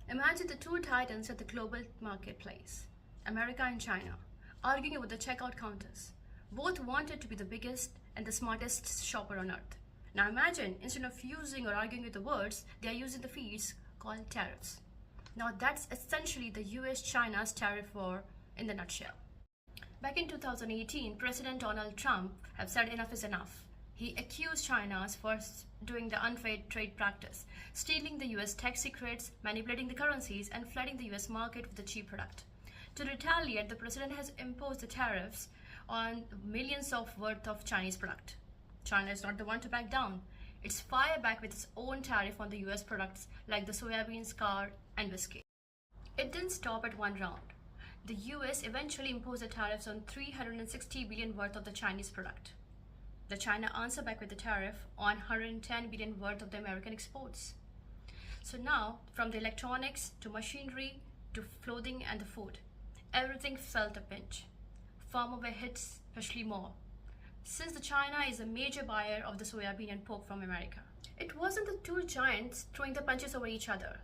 Imagine the two titans at the global marketplace, America and China, arguing over the checkout counters. Both wanted to be the biggest and the smartest shopper on earth. Now imagine, instead of using or arguing with the words, they are using the fees called tariffs. Now that's essentially the US-China's tariff war in the nutshell. Back in 2018, President Donald Trump have said enough is enough. He accused China for doing the unfair trade practice, stealing the US tech secrets, manipulating the currencies, and flooding the US market with a cheap product. To retaliate, the president has imposed the tariffs on millions of worth of Chinese product. China is not the one to back down. It's fire back with its own tariff on the US products like the soybeans, car, and whiskey. It didn't stop at one round. The US eventually imposed the tariffs on $360 billion worth of the Chinese product. The China answered back with the tariff on $110 billion worth of the American exports. So now, from the electronics to machinery to clothing and the food, everything felt a pinch. Farmer were hit especially more, since the China is a major buyer of the soybean and pork from America. It wasn't the two giants throwing the punches over each other.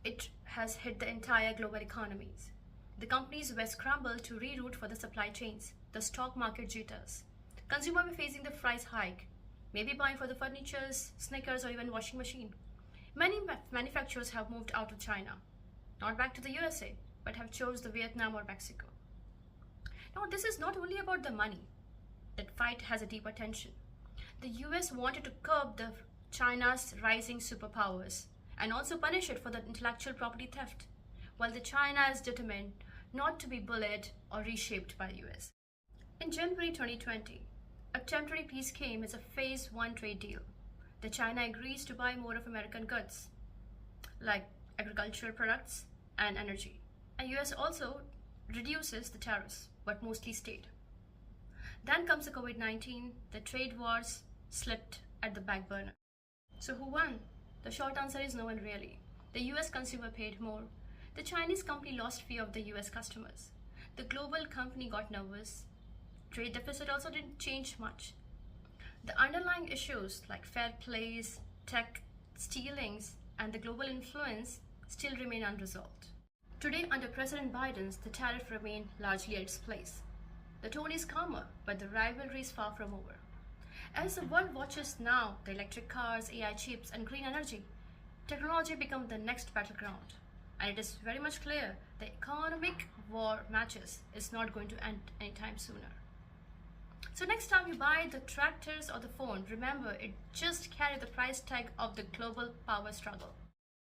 It has hit the entire global economies. The companies were scrambled to reroute for the supply chains, the stock market jitters. Consumers were facing the price hike, maybe buying for the furnitures, sneakers, or even washing machine. Many manufacturers have moved out of China, not back to the USA, but have chose the Vietnam or Mexico. Now, this is not only about the money. That fight has a deeper tension. The US wanted to curb the China's rising superpowers and also punish it for the intellectual property theft, while the China is determined not to be bullied or reshaped by the US. In January 2020, a temporary peace came as a Phase 1 trade deal. The China agrees to buy more of American goods, like agricultural products and energy. And US also reduces the tariffs, but mostly stayed. Then comes the COVID-19, the trade wars slipped at the back burner. So who won? The short answer is no one really. The US consumer paid more. The Chinese company lost fear of the US customers. The global company got nervous. Trade deficit also didn't change much. The underlying issues like fair plays, tech stealings, and the global influence still remain unresolved. Today, under President Biden's, the tariff remain largely at its place. The tone is calmer, but the rivalry is far from over. As the world watches now, the electric cars, AI chips, and green energy, technology become the next battleground. And it is very much clear the economic war matches is not going to end anytime sooner. So next time you buy the tractors or the phone, remember it just carries the price tag of the global power struggle.